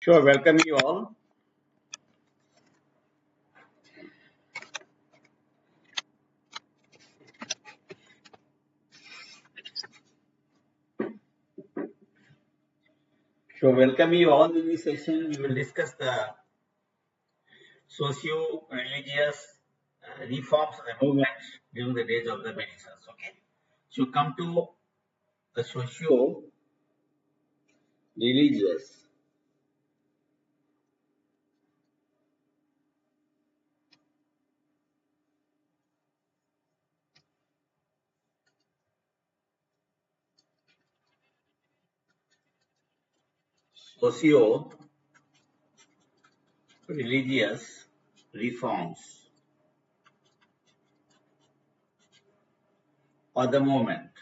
Sure, welcome you all. So, welcome you all in this session. We will discuss the socio-religious reforms of the movement during the days of the Renaissance. Okay, so come to the socio-religious. Socio-religious reforms of the movement.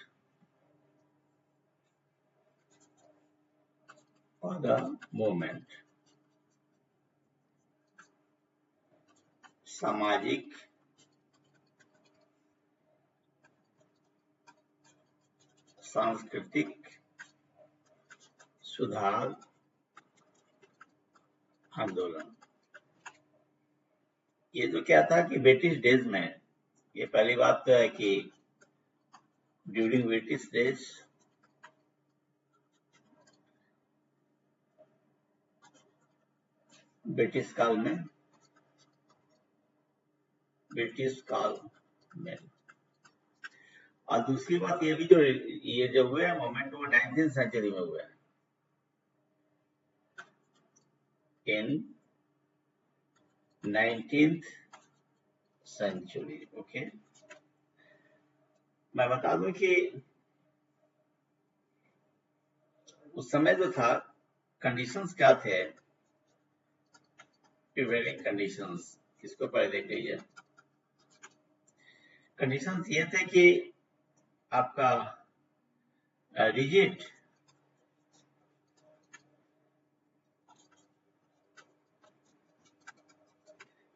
सामाजिक सांस्कृतिक सुधार आंदोलन। ये तो क्या था कि British days में, ये पहली बात तो है कि ड्यूरिंग ब्रिटिश डेज ब्रिटिश काल में और दूसरी बात ये भी ये जो हुए हैं मोमेंट वो 19th सेंचुरी में हुए हैं। इन 19th सेंचुरी। ओके, मैं बता दूं कि उस समय जो था कंडीशंस क्या थे, प्रिवेलिंग कंडीशंस। इसको पहले देख लीजिए। कंडीशंस ये थे कि आपका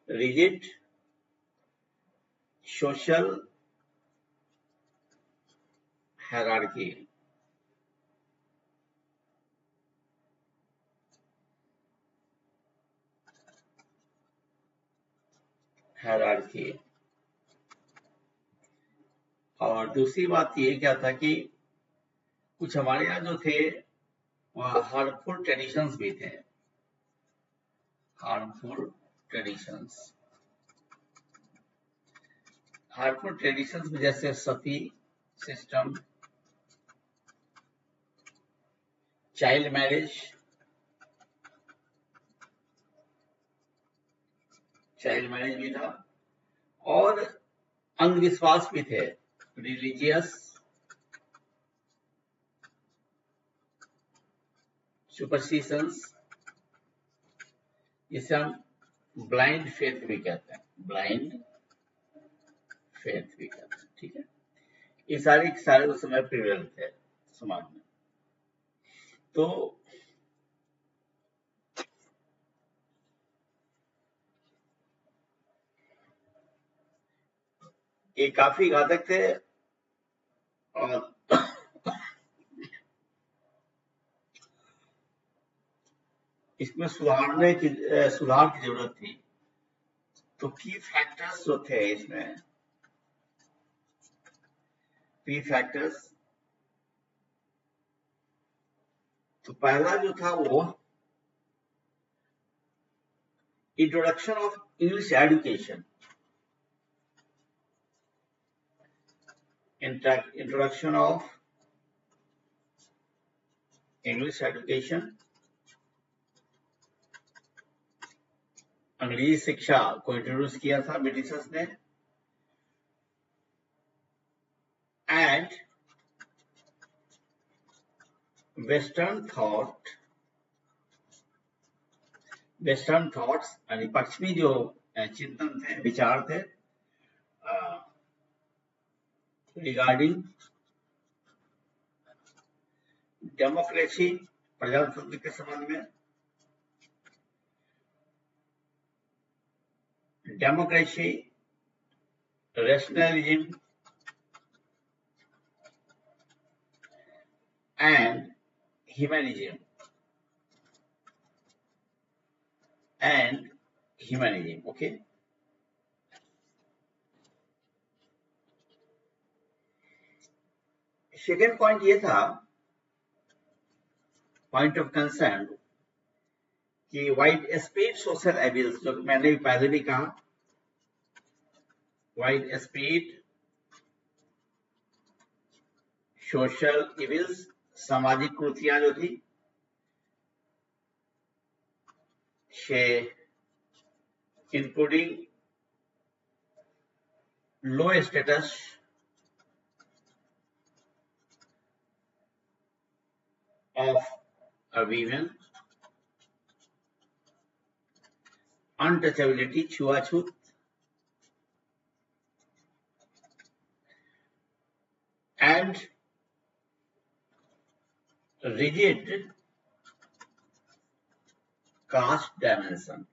रिजिड सोशल हायरार्की और दूसरी बात ये क्या था कि कुछ हमारे यहाँ जो थे वह हार्मफुल ट्रेडिशंस भी थे। हार्मफुल ट्रेडिशंस में जैसे सती सिस्टम, चाइल्ड मैरिज भी था और अंधविश्वास भी थे, रिलीजियस सुपरस्टिशंस, जिसे हम ब्लाइंड फेथ भी कहते हैं। ठीक है, ये सारे उस समय प्रिवेल थे समाज में। तो ये काफी घातक थे और इसमें सुधार की जरूरत थी। तो की फैक्टर्स जो थे इसमें, तो पहला जो था वो introduction of English education. Introduction of English education, अंग्रेजी शिक्षा को इंट्रोड्यूस किया था ब्रिटिशर्स ने। एंड वेस्टर्न थॉट्स यानी पश्चिमी जो चिंतन थे, विचार थे रिगार्डिंग डेमोक्रेसी, प्रजातंत्र के संबंध में, democracy, rationalism and humanism. And humanism. Okay, second point ये था, पॉइंट ऑफ कंसर्न, कि वाइड स्प्रेड सोशल एविल्स, जो मैंने पहले भी कहा, वाइड स्प्रेड सोशल इविल्स, सामाजिक कुरीतियां जो थी, including low status of a women, untouchability, छुआछूत, and rigid caste dimension।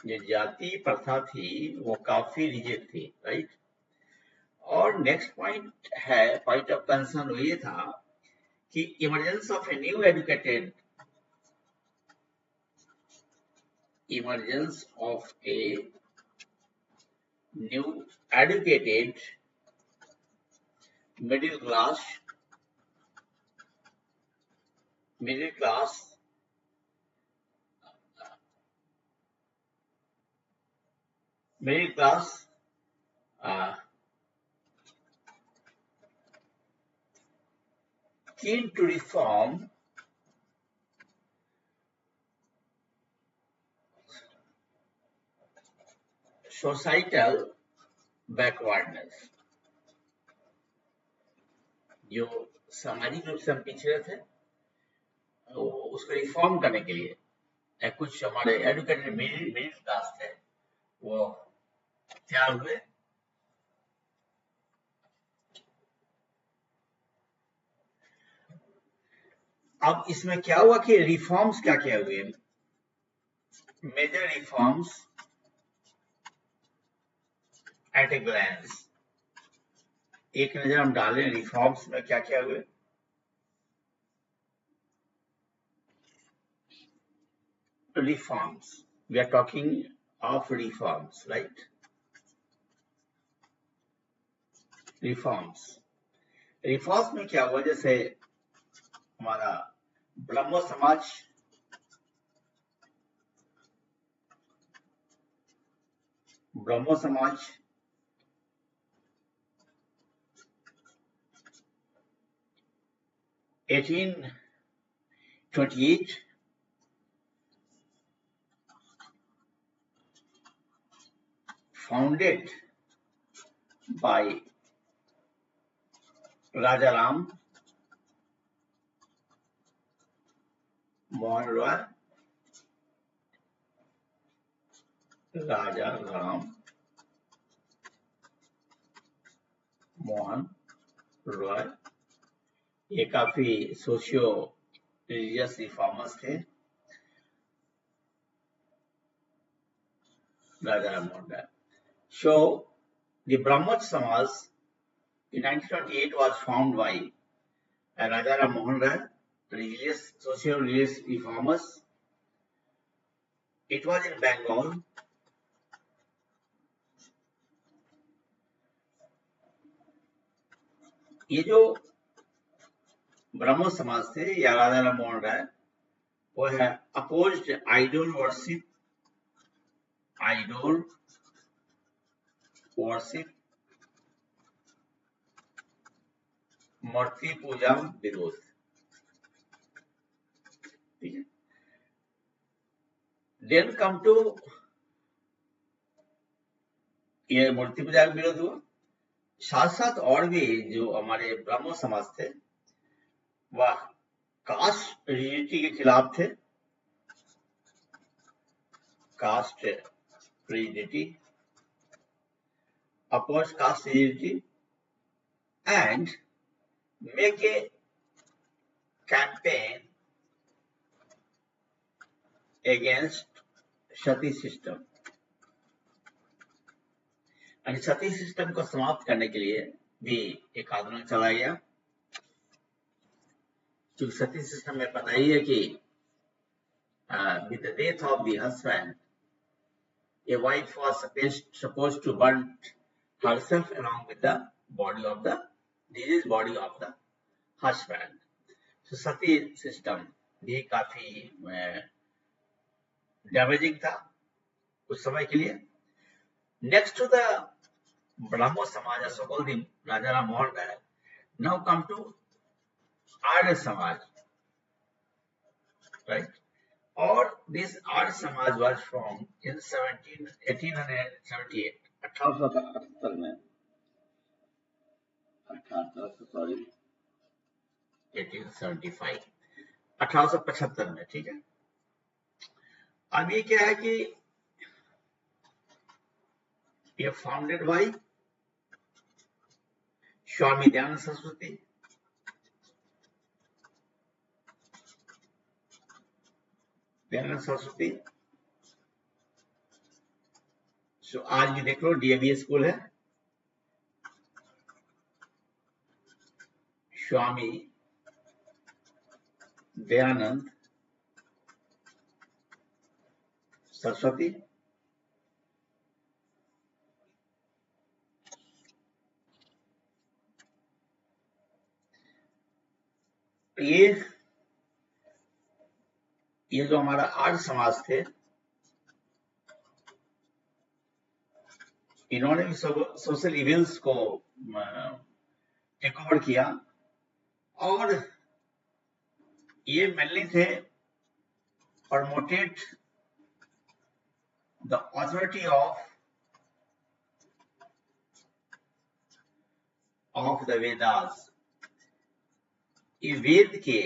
ये जाति प्रथा थी वो काफी रिजिड थी, राइट। और नेक्स्ट पॉइंट है, पॉइंट ऑफ कंसर्न वो ये था कि emergence of a new educated, emergence of a new educated middle class keen to reform societal backwardness। जो सामाजिक रूप से हम पिछड़े थे उसको रिफॉर्म करने के लिए कुछ हमारे एजुकेटेड मिडिल क्लास थे वो तैयार हुए। अब इसमें क्या हुआ कि रिफॉर्म्स क्या क्या हुए, major reforms at a glance. एक नजर हम डालें रिफॉर्म्स में क्या क्या हुए। Reforms, we are talking of reforms, right? Reforms में क्या हुआ, जैसे हमारा ब्रह्मो समाज, ब्रह्मो समाज 1828 founded by Raja Ram Mohan Roy, Raja Ram Mohan Roy। ये काफी सोशियो रिलीजियस रिफॉर्मर्स थे, Raja Ram Mohan Roy। So the Brahmo Samaj in 1928 was formed by Raja Ram Mohan Roy, religious, socio-religious reformers। It was in Bengal। ये जो ब्रह्मो समाज थे या राजा राम मोहन राय, वो है अपोज्ड आइडल वर्शिप, मूर्ति पूजा विरोध। ठीक है, देन कम टू, ये मूर्ति पूजा का विरोध हुआ। साथ साथ और भी जो हमारे ब्राह्मण समाज थे वह कास्ट रिजिडिटी के खिलाफ थे, caste rigidity, oppose caste rigidity, and make a campaign against sati system. और सती सिस्टम को समाप्त करने के लिए भी एक आंदोलन चलाया गया, क्योंकि सती सिस्टम में पता ही है कि with the death of the husband A wife was supposed to burn herself along with the diseased body of the husband. So Sati system भी काफी डैमेजिंग था उस समय के लिए. नेक्स्ट टू द ब्राह्मो समाज, so called the Raja Ram Mohan Rai. Now come to Arya Samaj, right? Or this Arya Samaj was formed in 1878. 1878 में 1875 1875 में, ठीक है. अब ये क्या है कि ये फाउंडेड बाय स्वामी दयानंद सरस्वती, सो आज भी देख लो डीएवी स्कूल है, स्वामी दयानंद सरस्वती. ये जो हमारा आर्य समाज थे, इन्होंने भी सोशल इवेंट्स को टेक ओवर किया और ये मेनली थे promoted the authority of the Vedas. ये वेद के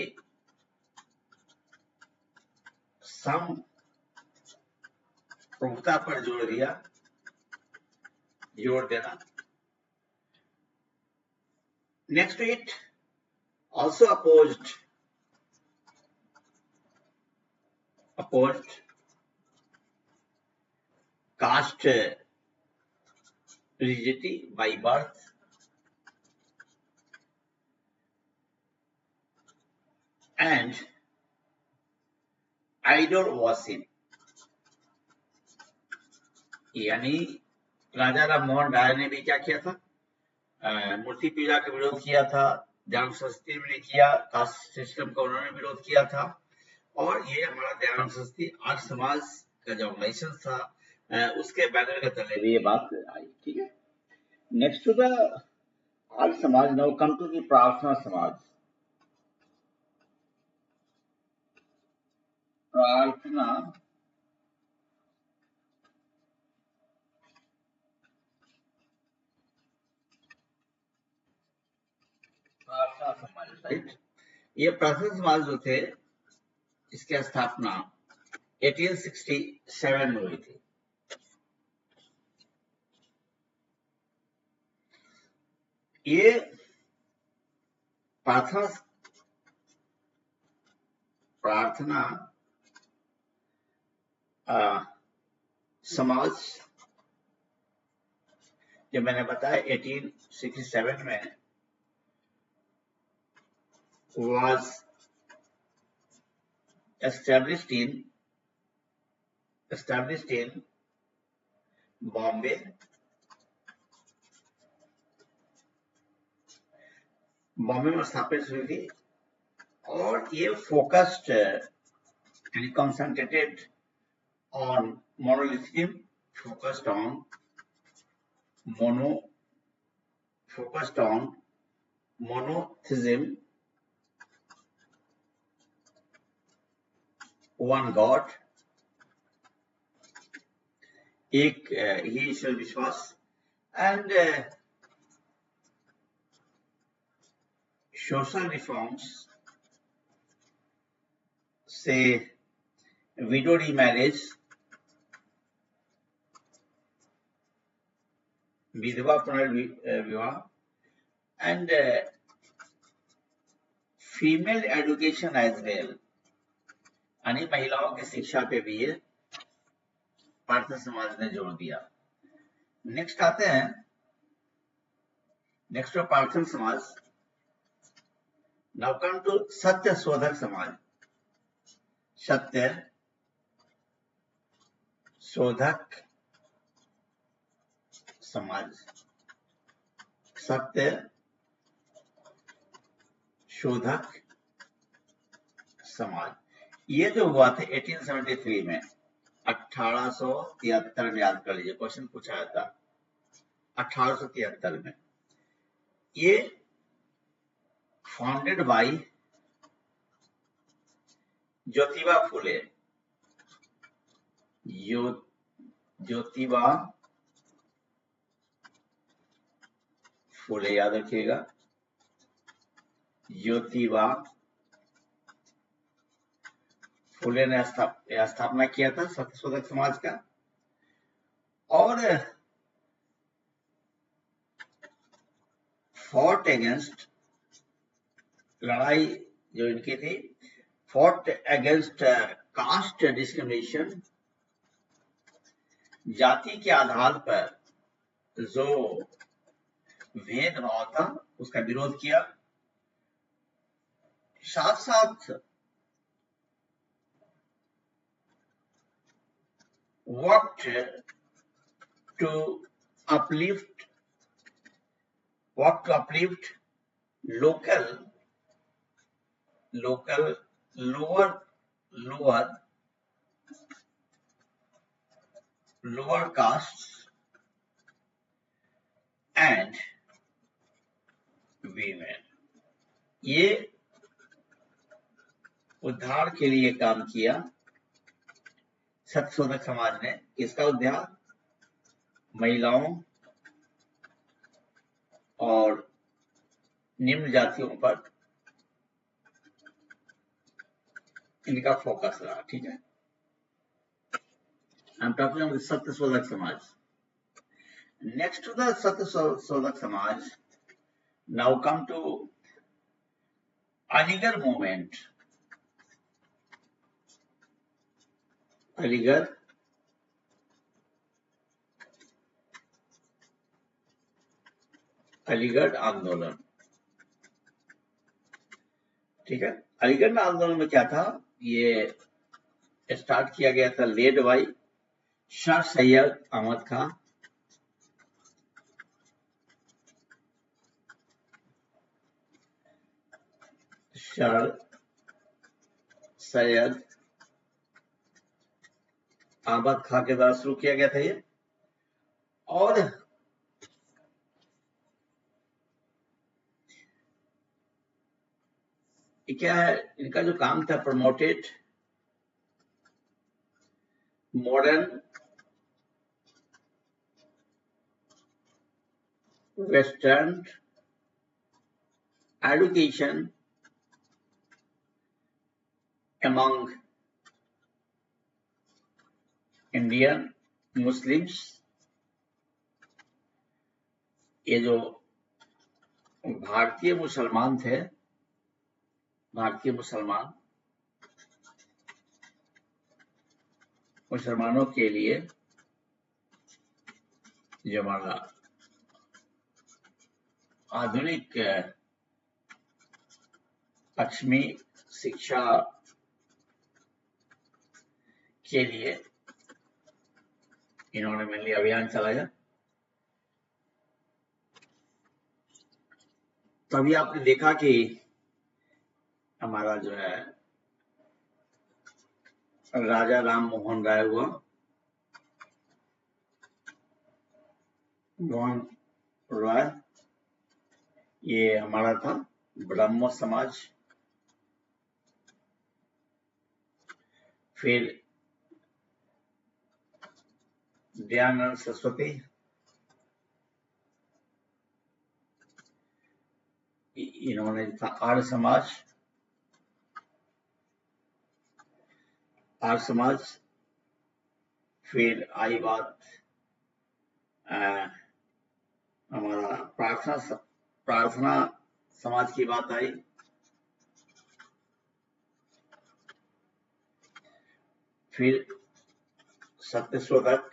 सम प्रभुता पर जोर देना. Next to it, also opposed caste rigidity by birth and idol worship. यानी राजा राम मोहन राय ने भी क्या किया था, मूर्ति पूजा का विरोध किया था, दयानंद सरस्वती ने किया, कास्ट सिस्टम का उन्होंने विरोध किया था. और ये हमारा दयानंद सरस्वती आर्य समाज का जो ऑर्गेनाइजेशन था उसके बैनर के तले भी ये बात आई, ठीक है. Next to the Arya Samaj, now come to the प्रार्थना समाज. प्रार्थना समाज, राइट. ये प्रार्थना समाज जो थे इसकी स्थापना 1867 में हुई थी. ये प्रार्थना समाज जो मैंने बताया 1867 में was established in Bombay. Bombay में स्थापित हुई थी और ये फोकस्ड यानी concentrated on monotheism, focused on monotheism, one God, एक ही ईश्वर विश्वास. एंड सोशल रिफॉर्म्स से विडो रीमैरिज, विधवा पुनर्विवाह, and female education as well, यानी महिलाओं की शिक्षा पे भी ये प्रार्थना समाज ने जोर दिया. नेक्स्ट आते हैं, नेक्स्ट प्रार्थना समाज. नाउ कम टू सत्य शोधक समाज. सत्य शोधक समाज, सत्य शोधक समाज। ये जो हुआ था 1873 में, 1873 में, याद कर लीजिए, क्वेश्चन पूछा था 1873 में। ये फाउंडेड बाय ज्योतिबा फुले, ज्योतिबा फुले, याद रखिएगा, ज्योतिबा फुले ने स्थापना किया था सत्यशोधक समाज का। और फॉट अगेंस्ट, लड़ाई जो इनकी थी, फॉट अगेंस्ट कास्ट डिस्क्रिमिनेशन, जाति के आधार पर जो भेदभाव था उसका विरोध किया। साथ साथ worked to uplift local lower castes and women। ये उद्धार के लिए काम किया सत्यशोधक समाज ने। किसका उद्धार? महिलाओं और निम्न जातियों पर इनका फोकस रहा। ठीक है, I am talking about Satyashodhak Samaj. Next to the Satyashodhak Samaj, now come to Aligarh movement. Aligarh आंदोलन। ठीक है, अलीगढ़ आंदोलन में क्या था? ये स्टार्ट किया गया था, led by sir Syed Ahmad Khan. Sir Syed Ahmad Khan के द्वारा शुरू किया गया था ये। और क्या है इनका जो काम था? Promoted modern western education among Indian Muslims. ये जो भारतीय मुसलमान थे, भारतीय मुसलमानों के लिए जो हमारा आधुनिक पश्चिमी शिक्षा के लिए इन्होंने मेनली अभियान चलाया। तभी आपने देखा कि हमारा जो है राजा राम मोहन राय हुआ, मोहन राय, ये हमारा था ब्रह्मो समाज। फिर दयानंद सरस्वती, इन्होंने था आर्य समाज। फिर आई बात हमारा प्रार्थना समाज की बात आई। फिर सत्यशोधक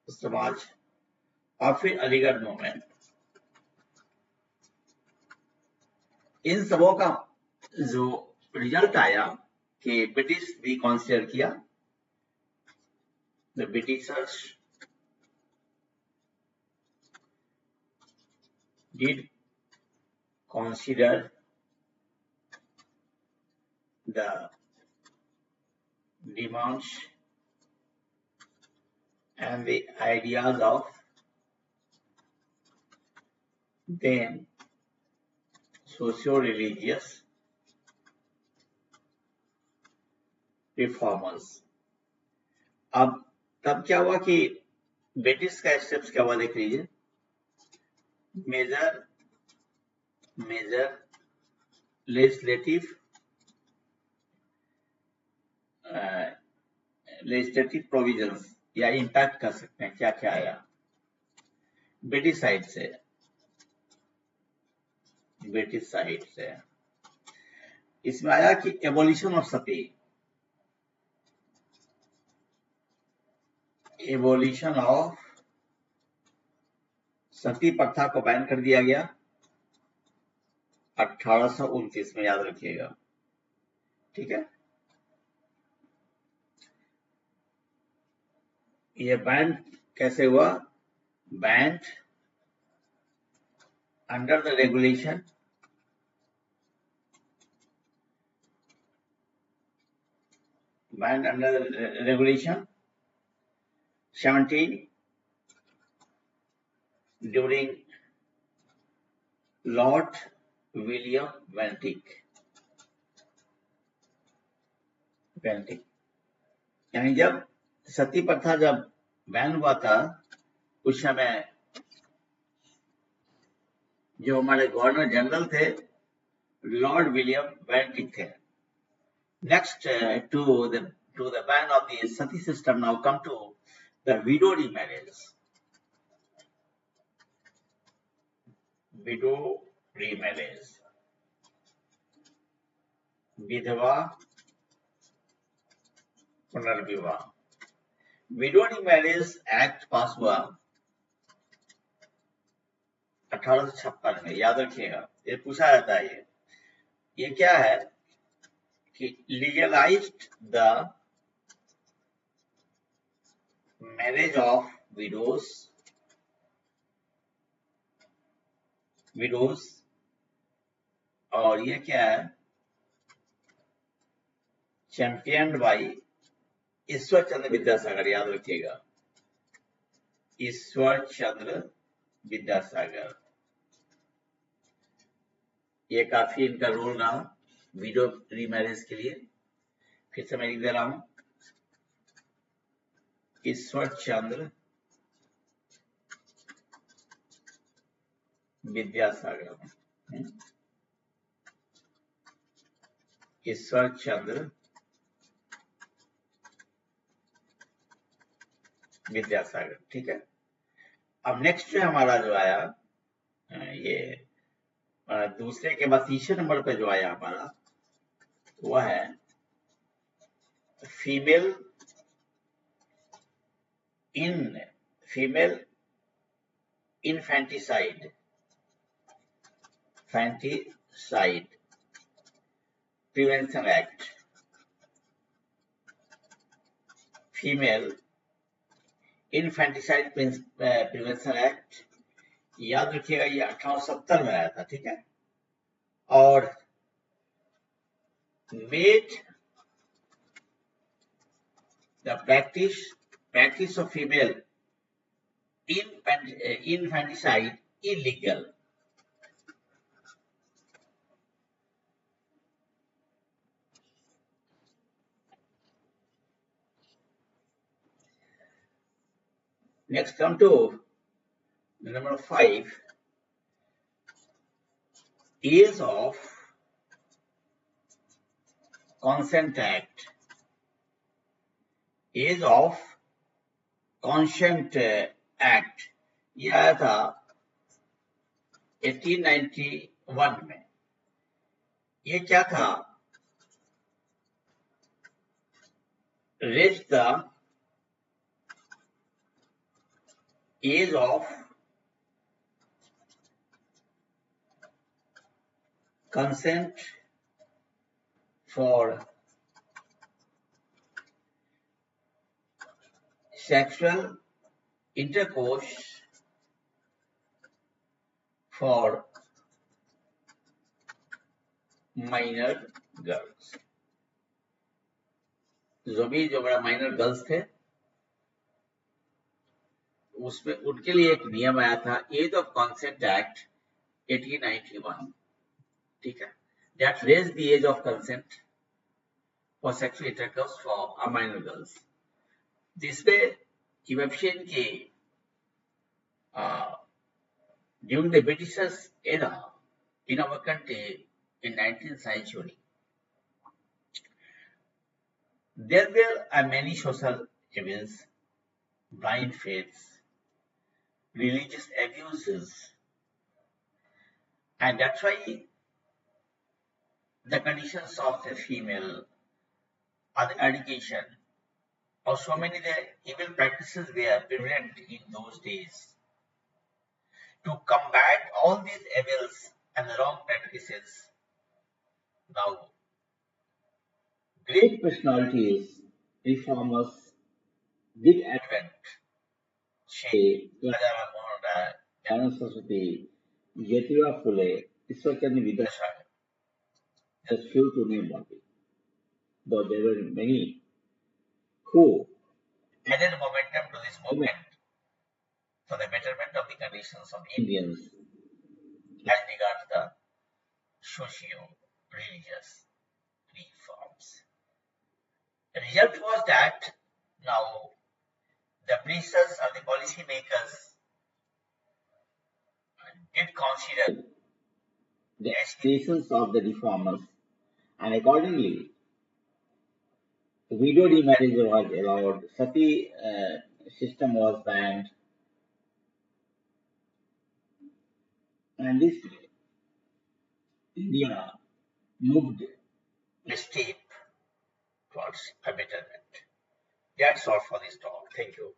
समाज और फिर अलीगढ़ मूवमेंट। इन सबों का जो रिजल्ट आया कि ब्रिटिश भी कंसीडर किया the Britishers did consider the demands and the ideas of then socio-religious reformers. अब तब क्या हुआ कि ब्रिटिश का स्टेप्स क्या हुआ देख लीजिए। मेजर लेजिस्लेटिव प्रोविजंस या इम्पैक्ट कर सकते हैं, क्या क्या आया ब्रिटिश साइड से। इसमें आया कि abolition of sati, abolition of sati प्रथा को बैन कर दिया गया 1829 में, याद रखिएगा, ठीक है। ये बैन कैसे हुआ? Ban under the regulation banned under the regulation 17 during Lord William Bentinck, यानी जब सती प्रथा जब बैन हुआ था उस समय जो हमारे गवर्नर जनरल थे लॉर्ड विलियम बेंटिक थे। Next, to the ban of the sati system, now come to the widow remarriage. Widow remarriage, विधवा पुनर्विवाह। विडो remarriage एक्ट पास हुआ 1856 में, याद रखिएगा, ये पूछा जाता है। ये क्या है कि legalized the marriage of widows और ये क्या है, चैंपियन बाई ईश्वर चंद्र विद्यासागर, याद रखिएगा, ईश्वर चंद्र विद्यासागर। ये काफी इनका रोल रहा विडो रीमैरिज के लिए। फिर से मैं लिख दे रहा हूं, ईश्वर चंद्र विद्यासागर, ईश्वर चंद्र विद्यासागर, ठीक है। अब नेक्स्ट जो हमारा जो आया, ये दूसरे के बाद तीसरे नंबर पे जो आया हमारा, वह है female infanticide prevention act. Female infanticide prevention act, याद रखिएगा, ये 1870 में आया था, ठीक है। और made the practice of female infanticide illegal. Next, come to number 5, Age of Consent Act. Age of Consent Act ये आया था 1891 में। ये क्या था? Raise the age of consent for sexual intercourse for minor girls. जो बड़ा माइनर गर्ल्स थे उसमें उनके लिए एक नियम आया था, एज ऑफ कंसेंट एक्ट 1891, ठीक है, that raise the age of consent for sexual intercourse for minor girls, जिसमें इवैप्शन के during the Britishers era in our country in 19th century, there were many social evils, blind faiths, religious abuses, and that's why the conditions of the female or the education or so many the evil practices were prevalent in those days. To combat all these evils and the wrong practices, now great personalities, reformers did advent. Raja Mohan Rai, Dayana Saraswati, Jyotirao Phule, Ishwarchandra Vidyasai, just few to name only. Though there were many who added momentum to this movement for the betterment of the conditions of Indians as regards the socio-religious reforms. The result was that now the ministers or the policy makers did consider the aspirations of the reformers, and accordingly widow remarriage was allowed, sati system was banned, and this way India moved a step towards a betterment. That's all for this talk. Thank you.